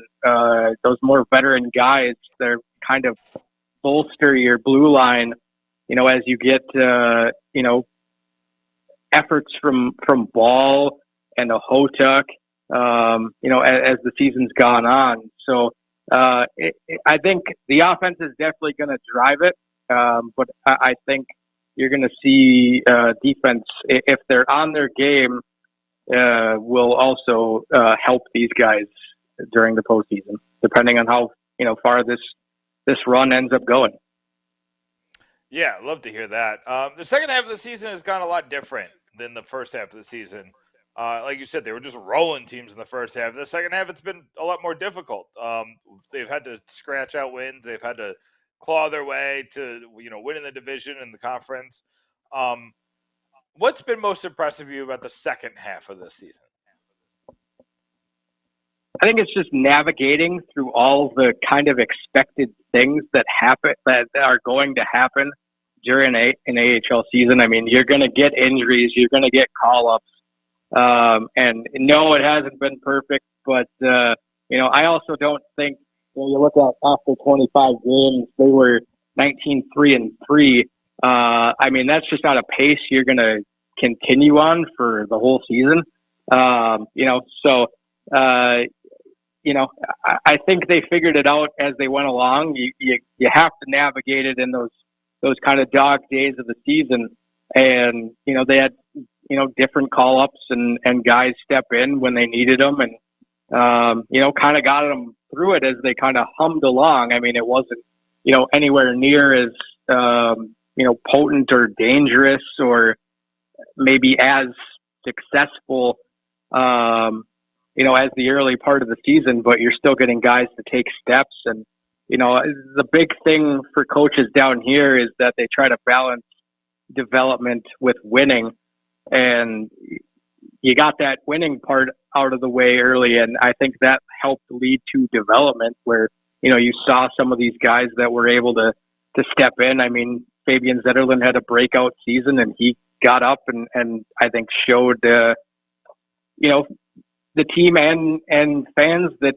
those more veteran guys, they're kind of bolster your blue line, as you get, efforts from Ball and a Hotuk, as the season's gone on. So I think the offense is definitely going to drive it. But I think you're going to see defense, if they're on their game, will also help these guys during the postseason, depending on how far this run ends up going. Yeah, love to hear that. The second half of the season has gone a lot different than the first half of the season. Like you said, they were just rolling teams in the first half. The second half, it's been a lot more difficult. They've had to scratch out wins. They've had to claw their way to win in the division and the conference. What's been most impressive to you about the second half of this season? I think it's just navigating through all the kind of expected things that are going to happen during an AHL season. I mean, you're going to get injuries, you're going to get call-ups, and no, it hasn't been perfect. But I also don't think when you look at after 25 games, they were 19-3-3. I mean, that's just not a pace you're going to continue on for the whole season. I think they figured it out as they went along. You have to navigate it in those kind of dog days of the season. And, they had, different call-ups and guys step in when they needed them and, kind of got them through it as they kind of hummed along. I mean, it wasn't, anywhere near as, potent or dangerous or maybe as successful, as the early part of the season, but you're still getting guys to take steps. And, the big thing for coaches down here is that they try to balance development with winning. And you got that winning part out of the way early. And I think that helped lead to development where, you saw some of these guys that were able to step in. I mean, Fabian Zetterlund had a breakout season and he got up and I think showed, the team and fans that,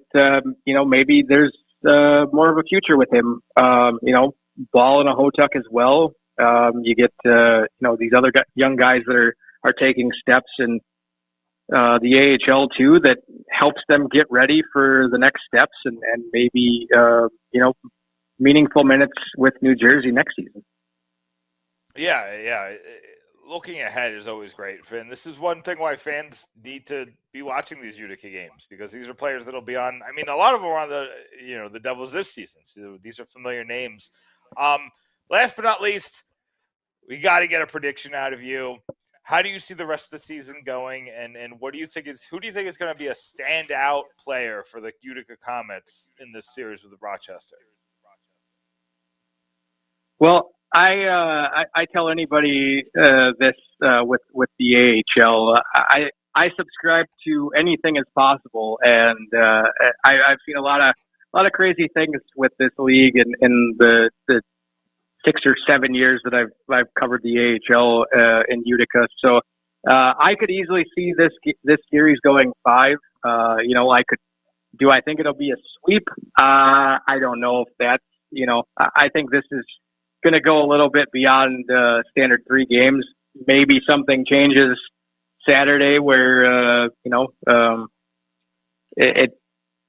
maybe there's more of a future with him. Ball and a Hotuk as well. You get, these other young guys that are taking steps in the AHL too, that helps them get ready for the next steps and maybe, meaningful minutes with New Jersey next season. Yeah. Looking ahead is always great, Finn. This is one thing why fans need to be watching these Utica games, because these are players that'll be on. I mean, a lot of them are on the Devils this season. So these are familiar names. last but not least, we got to get a prediction out of you. How do you see the rest of the season going, and what do you think who do you think is going to be a standout player for the Utica Comets in this series with Rochester? Well, I tell anybody this with the AHL. I subscribe to anything is possible, and I've seen a lot of crazy things with this league in the 6 or 7 years that I've covered the AHL in Utica. So I could easily see this series going 5. Do I think it'll be a sweep? I don't know if that's, I think this is going to go a little bit beyond standard 3 games. Maybe something changes Saturday where, it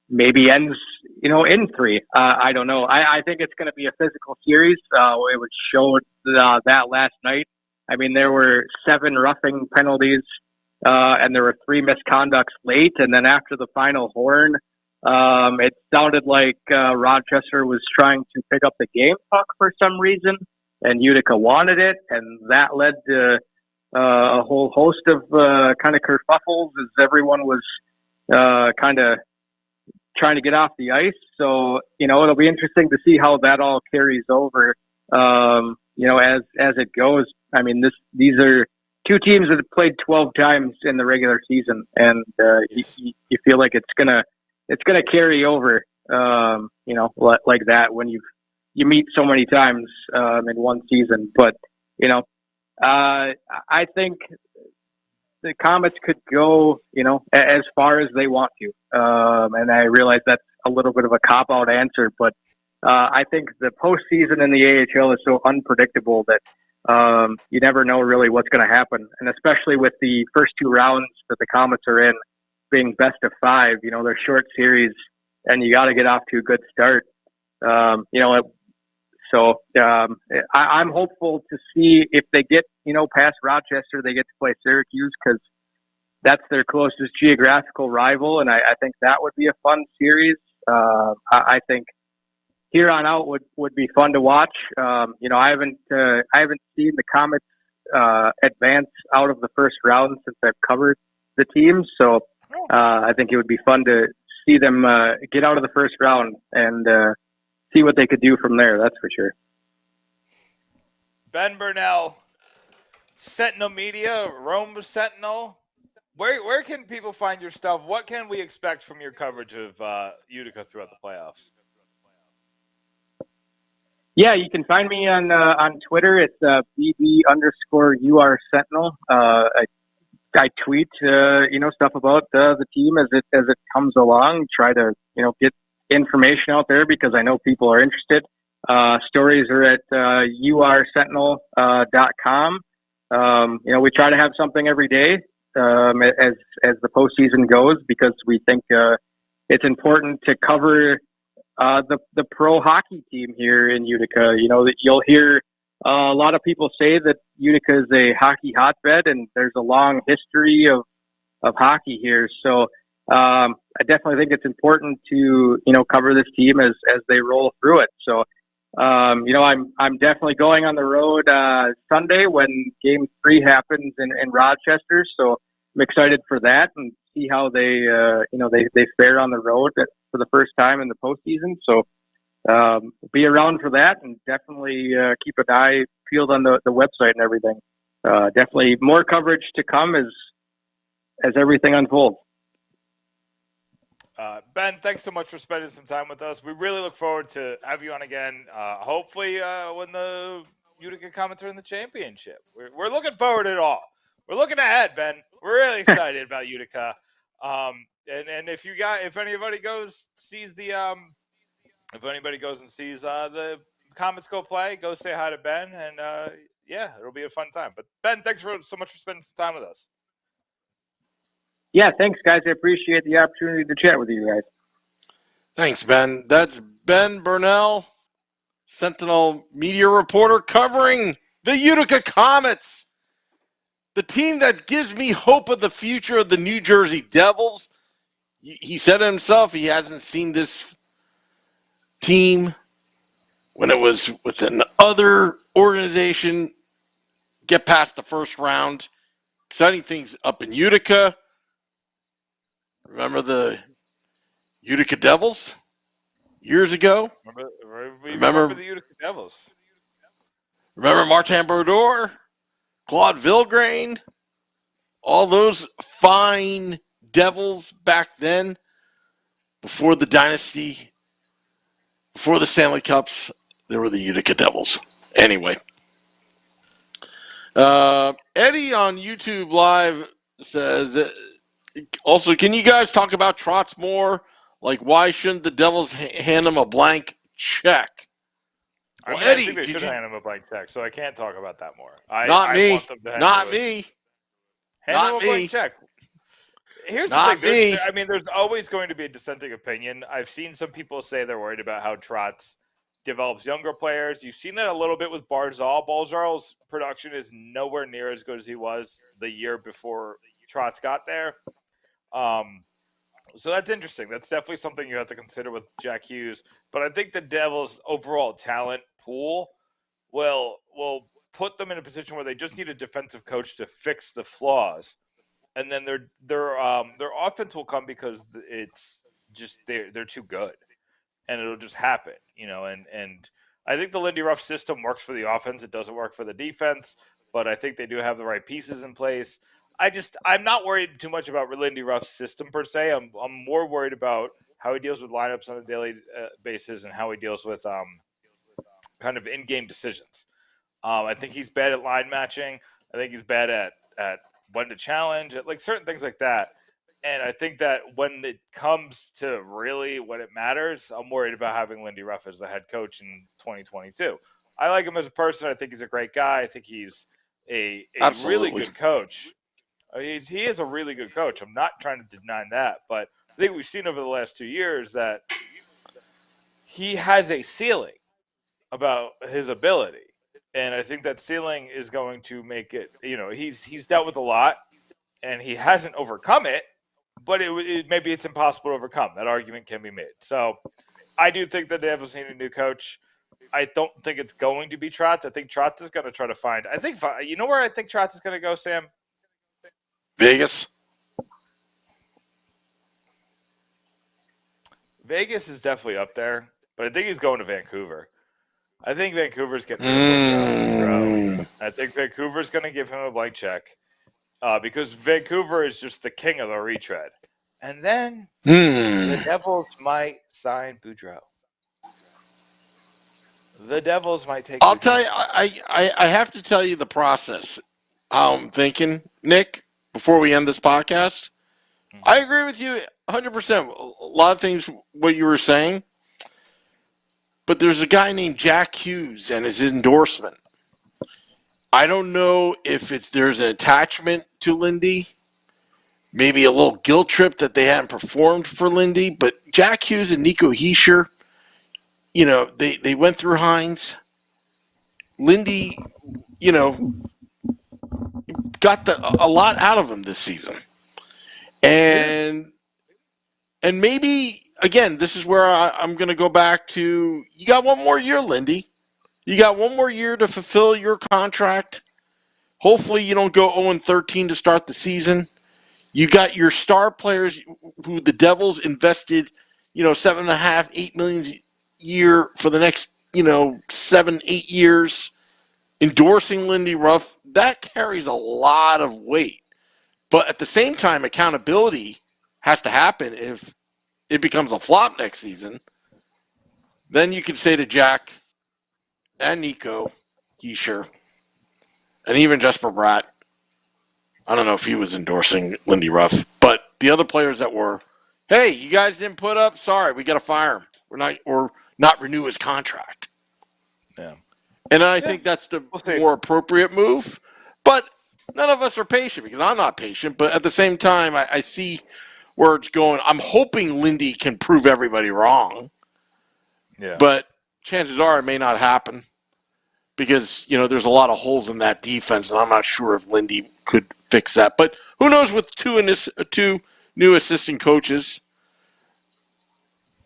maybe ends, in 3. I don't know. I think it's going to be a physical series. It was showed that last night. I mean, there were 7 roughing penalties, and there were 3 misconducts late. And then after the final horn, it sounded like Rochester was trying to pick up the game puck for some reason, and Utica wanted it, and that led to a whole host of kind of kerfuffles as everyone was kind of trying to get off the ice. So, it'll be interesting to see how that all carries over, as it goes. I mean, these are 2 teams that have played 12 times in the regular season, and you feel like it's gonna carry over, like that when you meet so many times in one season. But I think the Comets could go, as far as they want to. And I realize that's a little bit of a cop-out answer, but I think the postseason in the AHL is so unpredictable that you never know really what's going to happen. And especially with the first 2 rounds that the Comets are in being best of 5, they're short series, and you got to get off to a good start. So I'm hopeful to see if they get, past Rochester, they get to play Syracuse because that's their closest geographical rival, and I think that would be a fun series. I think here on out would be fun to watch. I haven't seen the Comets advance out of the first round since I've covered the team, so I think it would be fun to see them get out of the first round and see what they could do from there. That's for sure. Ben Birnell, Sentinel Media, Rome Sentinel. Where can people find your stuff? What can we expect from your coverage of Utica throughout the playoffs? Yeah, you can find me on Twitter. It's BB_UR Sentinel. I tweet, stuff about the team as it comes along. Try to, get information out there because I know people are interested. Stories are at ursentinel.com. We try to have something every day as the postseason goes because we think it's important to cover the pro hockey team here in Utica. That you'll hear a lot of people say that Utica is a hockey hotbed, and there's a long history of hockey here. So I definitely think it's important to cover this team as they roll through it. So I'm definitely going on the road Sunday when Game 3 happens in Rochester. So I'm excited for that and see how they fare on the road for the first time in the postseason. So be around for that and definitely keep an eye peeled on the website and everything. Definitely more coverage to come as everything unfolds. Ben, thanks so much for spending some time with us. We really look forward to have you on again. Hopefully when the Utica Comets are in the championship. We're looking forward to it all. We're looking ahead, Ben. We're really excited about Utica. And if anybody goes and sees the Comets go play, go say hi to Ben, and it'll be a fun time. But Ben, thanks so much for spending some time with us. Yeah, thanks, guys. I appreciate the opportunity to chat with you guys. Thanks, Ben. That's Ben Birnell, Sentinel media reporter covering the Utica Comets, the team that gives me hope of the future of the New Jersey Devils. He said himself he hasn't seen this team when it was with another organization, get past the first round. Exciting things up in Utica. Remember the Utica Devils years ago? Remember the Utica Devils. Remember Martin Brodeur, Claude Vilgrain, all those fine Devils back then, before the dynasty, before the Stanley Cups, there were the Utica Devils. Anyway. Eddie on YouTube Live says, also, can you guys talk about Trotz more? Like, why shouldn't the Devils hand him a blank check? Well, Eddie, I think they should hand him a blank check, so I can't talk about that more. Not me. Want them to Not me. Hand him a blank check. Here's not the thing. Me. There's always going to be a dissenting opinion. I've seen some people say they're worried about how Trotz develops younger players. You've seen that a little bit with Barzal. Barzal's production is nowhere near as good as he was the year before Trotz got there. So that's interesting. That's definitely something you have to consider with Jack Hughes. But I think the Devils' overall talent pool will put them in a position where they just need a defensive coach to fix the flaws, and then their offense will come because it's just they're too good, and it'll just happen, And I think the Lindy Ruff system works for the offense. It doesn't work for the defense, but I think they do have the right pieces in place. I'm not worried too much about Lindy Ruff's system per se. I'm more worried about how he deals with lineups on a daily basis and how he deals with kind of in-game decisions. I think he's bad at line matching. I think he's bad at when to challenge, like certain things like that. And I think that when it comes to really when it matters, I'm worried about having Lindy Ruff as the head coach in 2022. I like him as a person. I think he's a great guy. I think he's a really good coach. He is a really good coach. I'm not trying to deny that, but I think we've seen over the last 2 years that he has a ceiling about his ability. And I think that ceiling is going to make it, he's dealt with a lot and he hasn't overcome it, but maybe it's impossible to overcome. That argument can be made. So I do think that they have a new coach. I don't think it's going to be Trotz. I think Trotz is going to try to find, you know where I think Trotz is going to go, Sam? Vegas. Vegas is definitely up there, but I think he's going to Vancouver. I think Vancouver's getting rid of I think Vancouver's going to give him a blank check because Vancouver is just the king of the retread. And then the Devils might sign Boudreau. The Devils might take. I'll tell you, I have to tell you the process. How I'm thinking, Nick, before we end this podcast. I agree with you 100%. A lot of things, what you were saying. But there's a guy named Jack Hughes and his endorsement. I don't know if there's an attachment to Lindy. Maybe a little guilt trip that they hadn't performed for Lindy. But Jack Hughes and Nico Hischier, they went through Hines. Lindy, got a lot out of him this season. And maybe, again, this is where I'm going to go back to, you got one more year, Lindy. You got one more year to fulfill your contract. Hopefully you don't go 0-13 to start the season. You got your star players who the Devils invested, $7.5, $8 million a year for the next, 7-8 years, endorsing Lindy Ruff. That carries a lot of weight. But at the same time, accountability has to happen. If it becomes a flop next season, then you can say to Jack and Nico Hischier and even Jesper Bratt, I don't know if he was endorsing Lindy Ruff, but the other players that were, hey, you guys didn't put up, sorry, we got to fire him. Or not renew his contract. Yeah. And I think that's the more appropriate move. But none of us are patient because I'm not patient. But at the same time, I see where it's going. I'm hoping Lindy can prove everybody wrong. Yeah. But chances are it may not happen because, there's a lot of holes in that defense, and I'm not sure if Lindy could fix that. But who knows with two new assistant coaches,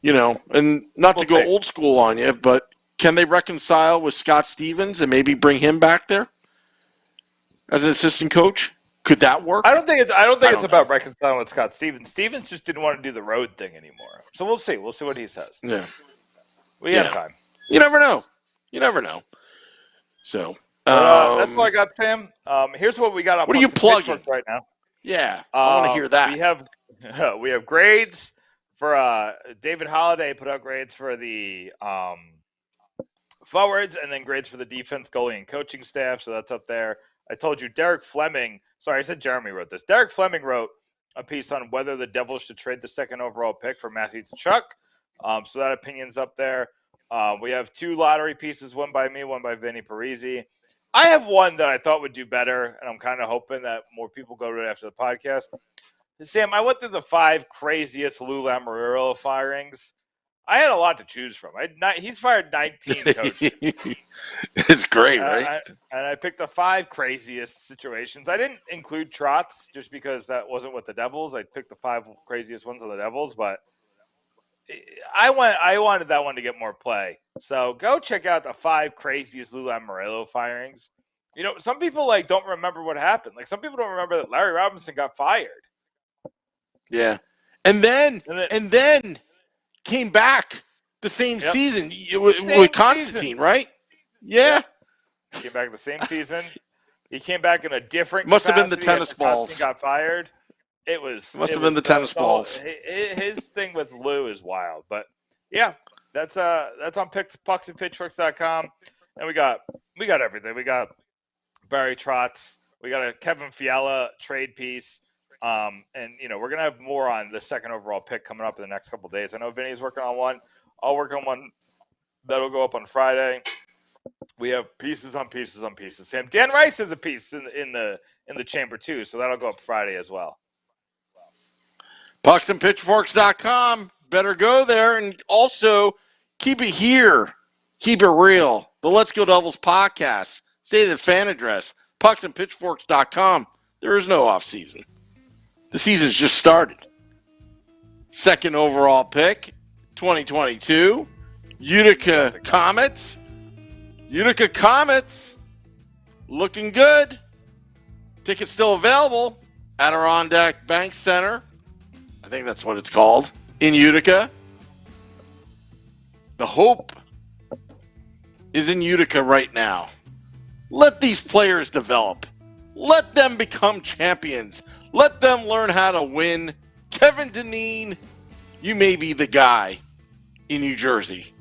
and not to go old school on you, but Can they reconcile with Scott Stevens and maybe bring him back there as an assistant coach? Could that work? I don't think it's about know. reconciling with Scott Stevens. Stevens just didn't want to do the road thing anymore. So we'll see. We'll see what he says. Yeah. We have time. You never know. So that's all I got, Sam. Here's what we got on. What are you plugging right now? Yeah, I want to hear that. We have grades for David Holiday put out grades for the forwards and then grades for the defense, goalie, and coaching staff. So that's up there. I told you Derek Fleming. Sorry, I said Jeremy wrote this. Derek Fleming wrote a piece on whether the Devils should trade the second overall pick for Matthew Tkachuk. So that opinion's up there. We have 2 lottery pieces, one by me, one by Vinny Parisi. I have one that I thought would do better, and I'm kind of hoping that more people go to it after the podcast. Sam, I went through the 5 craziest Lou Lamoriello firings. I had a lot to choose from. He's fired 19 coaches. It's great, right? I picked the 5 craziest situations. I didn't include Trotz just because that wasn't with the Devils. I picked the 5 craziest ones on the Devils, but I wanted that one to get more play. So go check out the 5 craziest Lou Lamoriello firings. You know, some people don't remember what happened. Like some people don't remember that Larry Robinson got fired. Yeah, and then came back the same season with Constantine, right? Yeah. He came back the same season. He came back in a different. Must have been the tennis balls. He got fired. Must have been the tennis balls. His thing with Lou is wild, but yeah, that's on pucksandpitchforks.com, and we got everything. We got Barry Trotz. We got a Kevin Fiala trade piece. And we're gonna have more on the second overall pick coming up in the next couple of days. I know Vinny's working on one. I'll work on one that'll go up on Friday. We have pieces on pieces on pieces. Sam, Dan Rice has a piece in the chamber too, so that'll go up Friday as well. Pucksandpitchforks.com. Better go there, and also keep it here. Keep it real. The Let's Go Devils podcast. Stay at the fan address. Pucksandpitchforks.com. There is no off season. The season's just started. Second overall pick, 2022. Utica Comets. Utica Comets. Looking good. Tickets still available. Adirondack Bank Center. I think that's what it's called. In Utica. The hope is in Utica right now. Let these players develop. Let them become champions. Let them learn how to win. Kevin Dineen, you may be the guy in New Jersey.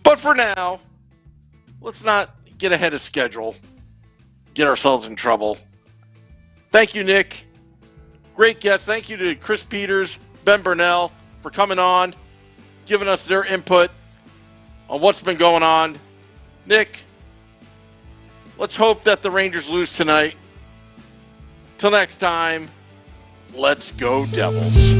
But for now, let's not get ahead of schedule. Get ourselves in trouble. Thank you, Nick. Great guest. Thank you to Chris Peters, Ben Birnell for coming on, giving us their input on what's been going on. Nick, let's hope that the Rangers lose tonight. Till next time, let's go Devils.